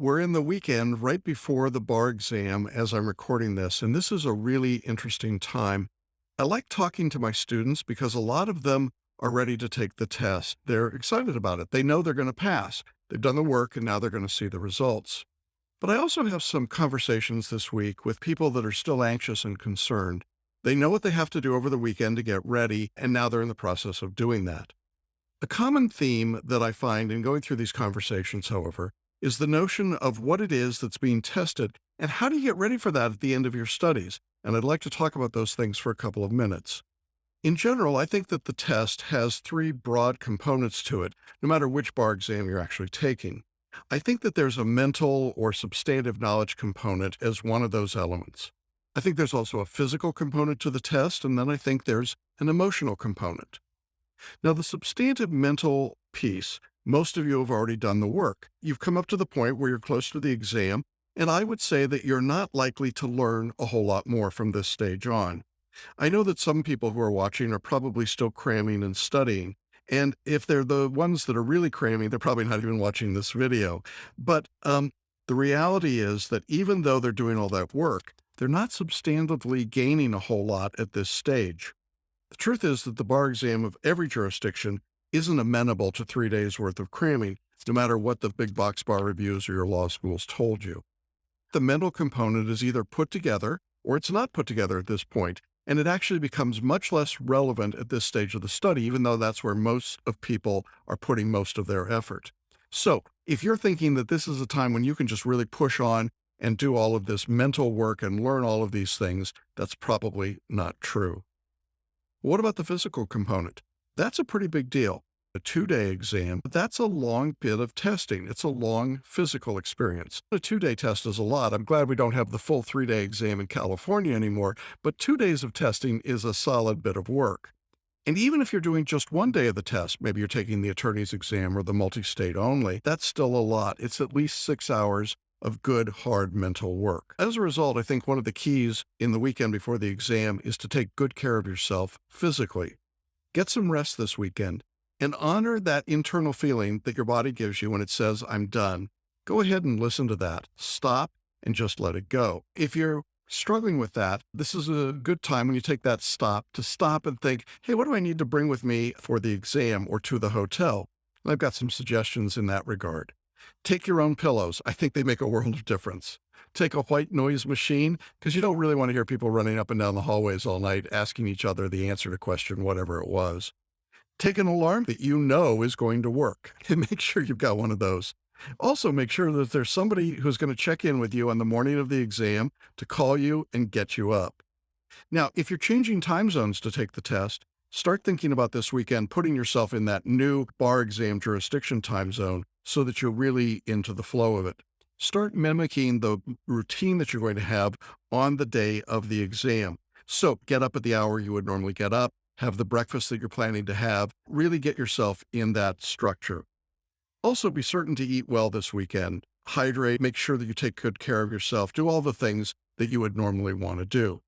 We're in the weekend right before the bar exam as I'm recording this, and this is a really interesting time. I like talking to my students because a lot of them are ready to take the test. They're excited about it. They know they're going to pass. They've done the work and now they're going to see the results. But I also have some conversations this week with people that are still anxious and concerned. They know what they have to do over the weekend to get ready, and now they're in the process of doing that. A common theme that I find in going through these conversations, however, is the notion of what it is that's being tested and how do you get ready for that at the end of your studies. And I'd like to talk about those things for a couple of minutes. In general, I think that the test has three broad components to it, no matter which bar exam you're actually taking. I think that there's a mental or substantive knowledge component as one of those elements. I think there's also a physical component to the test, and then I think there's an emotional component. Now, the substantive mental piece, most of you have already done the work. You've come up to the point where you're close to the exam, and I would say that you're not likely to learn a whole lot more from this stage on. I know that some people who are watching are probably still cramming and studying, and if they're the ones that are really cramming, they're probably not even watching this video. But the reality is that even though they're doing all that work, they're not substantively gaining a whole lot at this stage. The truth is that the bar exam of every jurisdiction isn't amenable to 3 days worth of cramming, no matter what the big box bar reviews or your law schools told you. The mental component is either put together or it's not put together at this point, and it actually becomes much less relevant at this stage of the study, even though that's where most of people are putting most of their effort. So if you're thinking that this is a time when you can just really push on and do all of this mental work and learn all of these things, that's probably not true. What about the physical component? That's a pretty big deal. A 2-day exam, that's a long bit of testing. It's a long physical experience. A 2-day test is a lot. I'm glad we don't have the full 3-day exam in California anymore, but 2 days of testing is a solid bit of work. And even if you're doing just 1 day of the test, maybe you're taking the attorney's exam or the multi-state only, that's still a lot. It's at least 6 hours of good, hard mental work. As a result, I think one of the keys in the weekend before the exam is to take good care of yourself physically. Get some rest this weekend and honor that internal feeling that your body gives you when it says, I'm done. Go ahead and listen to that. Stop and just let it go. If you're struggling with that, this is a good time when you take that stop to stop and think, hey, what do I need to bring with me for the exam or to the hotel? And I've got some suggestions in that regard. Take your own pillows. I think they make a world of difference. Take a white noise machine, because you don't really want to hear people running up and down the hallways all night asking each other the answer to question whatever it was. Take an alarm that you know is going to work, and make sure you've got one of those. Also, make sure that there's somebody who's going to check in with you on the morning of the exam to call you and get you up. Now, if you're changing time zones to take the test, start thinking about this weekend putting yourself in that new bar exam jurisdiction time zone so that you're really into the flow of it. Start mimicking the routine that you're going to have on the day of the exam. So get up at the hour you would normally get up, have the breakfast that you're planning to have, really get yourself in that structure. Also, be certain to eat well this weekend. Hydrate, make sure that you take good care of yourself, do all the things that you would normally want to do.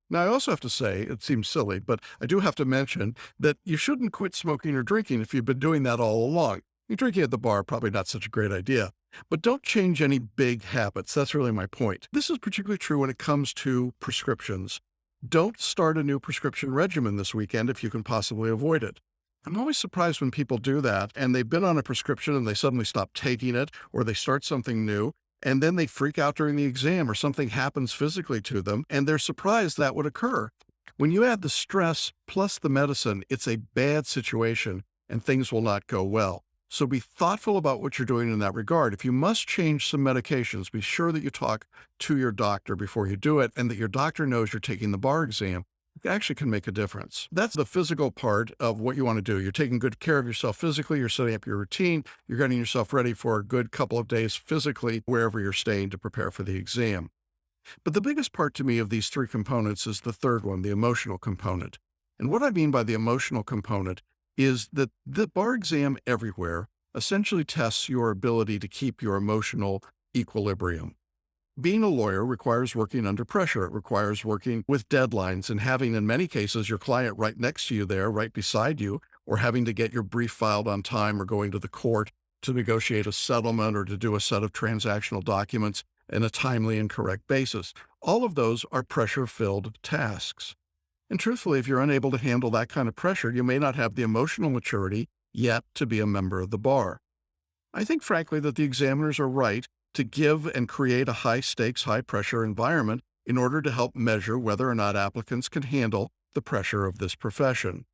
Now, I also have to say, it seems silly, but I do have to mention that you shouldn't quit smoking or drinking if you've been doing that all along. You're drinking at the bar, probably not such a great idea. But don't change any big habits. That's really my point. This is particularly true when it comes to prescriptions. Don't start a new prescription regimen this weekend if you can possibly avoid it. I'm always surprised when people do that and they've been on a prescription and they suddenly stop taking it or they start something new and then they freak out during the exam or something happens physically to them and they're surprised that would occur. When you add the stress plus the medicine, it's a bad situation and things will not go well. So be thoughtful about what you're doing in that regard. If you must change some medications, be sure that you talk to your doctor before you do it and that your doctor knows you're taking the bar exam. It actually can make a difference. That's the physical part of what you want to do. You're taking good care of yourself physically. You're setting up your routine. You're getting yourself ready for a good couple of days physically wherever you're staying to prepare for the exam. But the biggest part to me of these three components is the third one, the emotional component. And what I mean by the emotional component is that the bar exam everywhere essentially tests your ability to keep your emotional equilibrium. Being a lawyer requires working under pressure. It requires working with deadlines and having, in many cases, your client right next to you there, right beside you, or having to get your brief filed on time or going to the court to negotiate a settlement or to do a set of transactional documents in a timely and correct basis. All of those are pressure-filled tasks. And truthfully, if you're unable to handle that kind of pressure, you may not have the emotional maturity yet to be a member of the bar. I think, frankly, that the examiners are right to give and create a high-stakes, high-pressure environment in order to help measure whether or not applicants can handle the pressure of this profession.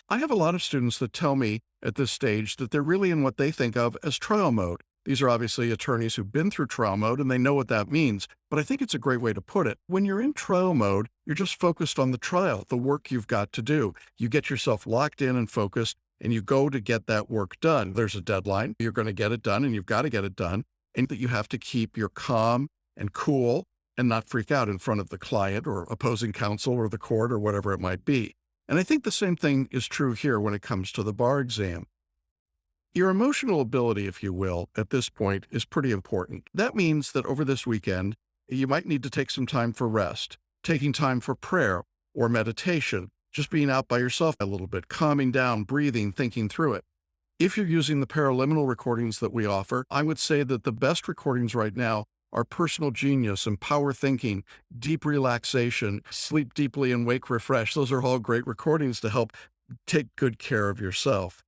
I have a lot of students that tell me at this stage that they're really in what they think of as trial mode. These are obviously attorneys who've been through trial mode and they know what that means, but I think it's a great way to put it. When you're in trial mode, you're just focused on the trial, the work you've got to do. You get yourself locked in and focused, and you go to get that work done. There's a deadline. You're going to get it done, and you've got to get it done, and that you have to keep your calm and cool and not freak out in front of the client or opposing counsel or the court or whatever it might be. And I think the same thing is true here when it comes to the bar exam. Your emotional ability, if you will, at this point is pretty important. That means that over this weekend, you might need to take some time for rest, taking time for prayer or meditation, just being out by yourself a little bit, calming down, breathing, thinking through it. If you're using the paraliminal recordings that we offer, I would say that the best recordings right now are personal genius and power thinking, deep relaxation, sleep deeply and wake refreshed. Those are all great recordings to help take good care of yourself.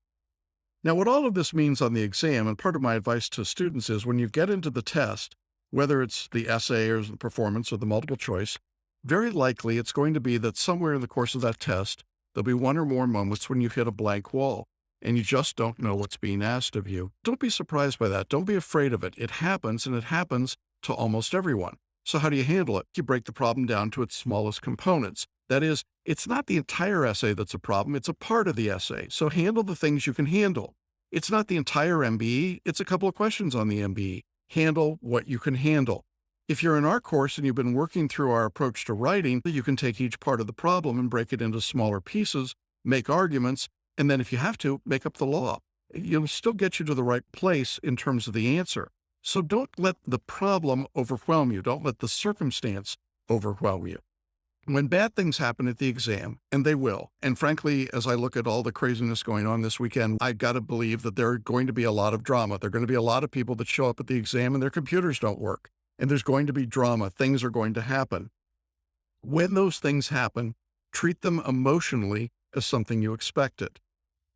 Now, what all of this means on the exam, and part of my advice to students is when you get into the test, whether it's the essay or the performance or the multiple choice, very likely it's going to be that somewhere in the course of that test, there'll be one or more moments when you hit a blank wall and you just don't know what's being asked of you. Don't be surprised by that. Don't be afraid of it. It happens, and it happens to almost everyone. So how do you handle it? You break the problem down to its smallest components. That is, it's not the entire essay that's a problem, it's a part of the essay. So handle the things you can handle. It's not the entire MBE, it's a couple of questions on the MBE. Handle what you can handle. If you're in our course and you've been working through our approach to writing, you can take each part of the problem and break it into smaller pieces, make arguments, and then if you have to, make up the law. It'll still get you to the right place in terms of the answer. So don't let the problem overwhelm you. Don't let the circumstance overwhelm you. When bad things happen at the exam, and they will, and frankly, as I look at all the craziness going on this weekend, I've got to believe that there are going to be a lot of drama. There are going to be a lot of people that show up at the exam and their computers don't work. And there's going to be drama. Things are going to happen. When those things happen, treat them emotionally as something you expected.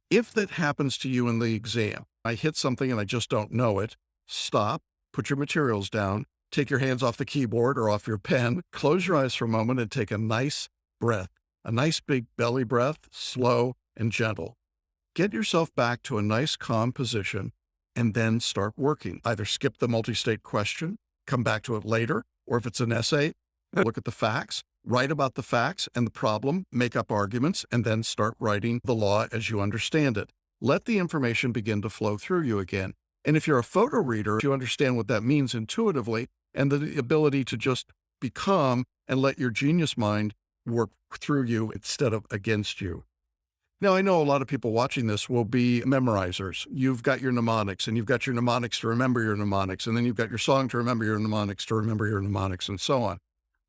If that happens to you in the exam, I hit something and I just don't know it, stop, put your materials down, take your hands off the keyboard or off your pen, close your eyes for a moment and take a nice breath, a nice big belly breath, slow and gentle. Get yourself back to a nice calm position and then start working. Either skip the multi-state question, come back to it later, or if it's an essay, look at the facts, write about the facts and the problem, make up arguments, and then start writing the law as you understand it. Let the information begin to flow through you again. And if you're a photo reader, you understand what that means intuitively, and the ability to just be calm and let your genius mind work through you instead of against you. Now, I know a lot of people watching this will be memorizers. You've got your mnemonics, and you've got your mnemonics to remember your mnemonics, and then you've got your song to remember your mnemonics, and so on.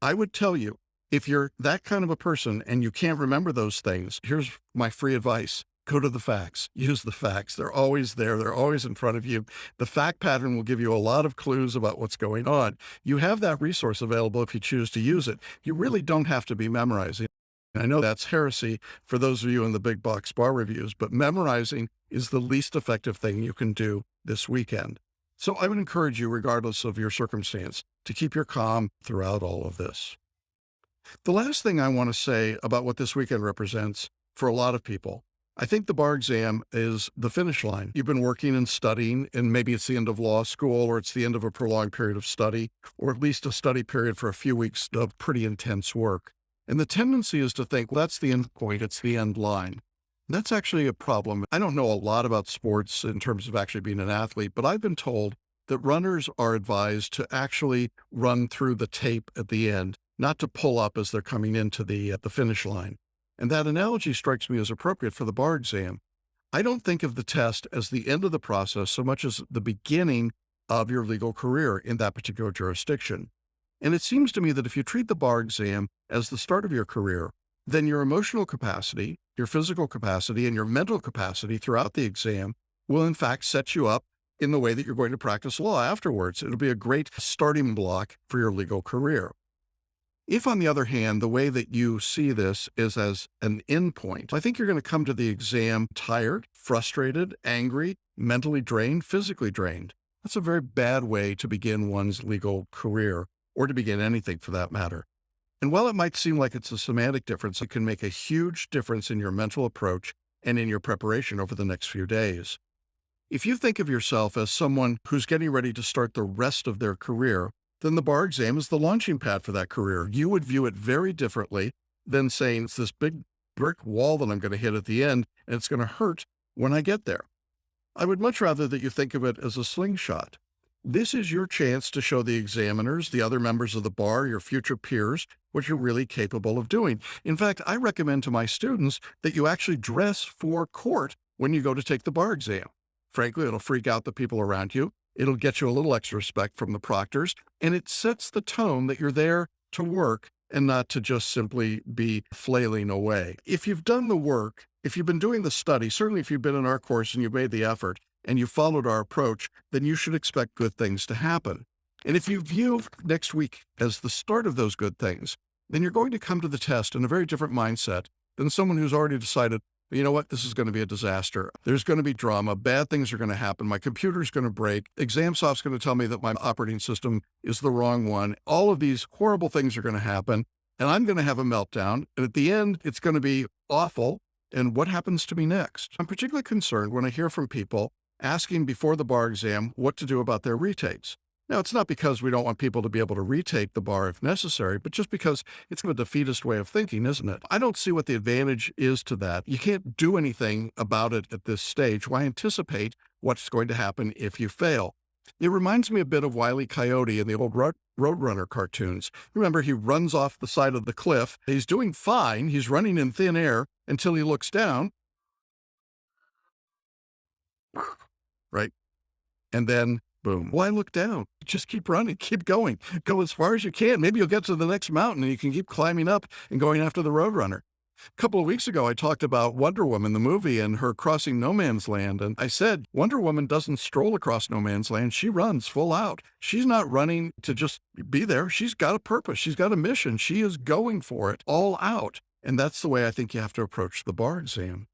I would tell you, if you're that kind of a person and you can't remember those things, here's my free advice. Go to the facts. Use the facts. They're always there. They're always in front of you. The fact pattern will give you a lot of clues about what's going on. You have that resource available if you choose to use it. You really don't have to be memorizing. I know that's heresy for those of you in the big box bar reviews, but memorizing is the least effective thing you can do this weekend. So I would encourage you, regardless of your circumstance, to keep your calm throughout all of this. The last thing I want to say about what this weekend represents for a lot of people, I think the bar exam is the finish line. You've been working and studying, and maybe it's the end of law school, or it's the end of a prolonged period of study, or at least a study period for a few weeks of pretty intense work. And the tendency is to think, well, that's the end point, it's the end line. And that's actually a problem. I don't know a lot about sports in terms of actually being an athlete, but I've been told that runners are advised to actually run through the tape at the end, not to pull up as they're coming into the finish line. And that analogy strikes me as appropriate for the bar exam. I don't think of the test as the end of the process so much as the beginning of your legal career in that particular jurisdiction. And it seems to me that if you treat the bar exam as the start of your career, then your emotional capacity, your physical capacity, and your mental capacity throughout the exam will in fact set you up in the way that you're going to practice law afterwards. It'll be a great starting block for your legal career. If, on the other hand, the way that you see this is as an endpoint, I think you're going to come to the exam tired, frustrated, angry, mentally drained, physically drained. That's a very bad way to begin one's legal career, or to begin anything for that matter. And while it might seem like it's a semantic difference, it can make a huge difference in your mental approach and in your preparation over the next few days. If you think of yourself as someone who's getting ready to start the rest of their career, then the bar exam is the launching pad for that career. You would view it very differently than saying it's this big brick wall that I'm going to hit at the end, and it's going to hurt when I get there. I would much rather that you think of it as a slingshot. This is your chance to show the examiners, the other members of the bar, your future peers, what you're really capable of doing. In fact, I recommend to my students that you actually dress for court when you go to take the bar exam. Frankly, it'll freak out the people around you. It'll get you a little extra respect from the proctors, and it sets the tone that you're there to work and not to just simply be flailing away. If you've done the work, if you've been doing the study, certainly if you've been in our course and you've made the effort and you followed our approach, then you should expect good things to happen. And if you view next week as the start of those good things, then you're going to come to the test in a very different mindset than someone who's already decided, you know what, this is going to be a disaster. There's going to be drama. Bad things are going to happen. My computer's going to break. ExamSoft's going to tell me that my operating system is the wrong one. All of these horrible things are going to happen, and I'm going to have a meltdown. And at the end, it's going to be awful. And what happens to me next? I'm particularly concerned when I hear from people asking before the bar exam what to do about their retakes. Now, it's not because we don't want people to be able to retake the bar if necessary, but just because it's a defeatist way of thinking, isn't it? I don't see what the advantage is to that. You can't do anything about it at this stage. Why anticipate what's going to happen if you fail? It reminds me a bit of Wile E. Coyote in the old Roadrunner cartoons. Remember, he runs off the side of the cliff. He's doing fine. He's running in thin air until he looks down, right? And then boom. Why look down? Just keep running, keep going, go as far as you can. Maybe you'll get to the next mountain and you can keep climbing up and going after the Roadrunner. A couple of weeks ago, I talked about Wonder Woman, the movie, and her crossing no man's land. And I said, Wonder Woman doesn't stroll across no man's land. She runs full out. She's not running to just be there. She's got a purpose. She's got a mission. She is going for it all out. And that's the way I think you have to approach the bar exam.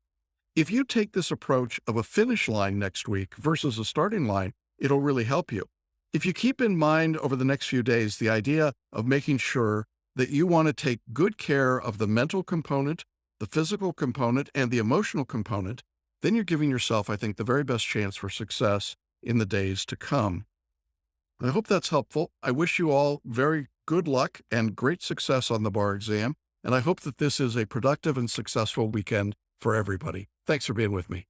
If you take this approach of a finish line next week versus a starting line, it'll really help you. If you keep in mind over the next few days the idea of making sure that you want to take good care of the mental component, the physical component, and the emotional component, then you're giving yourself, I think, the very best chance for success in the days to come. I hope that's helpful. I wish you all very good luck and great success on the bar exam, and I hope that this is a productive and successful weekend for everybody. Thanks for being with me.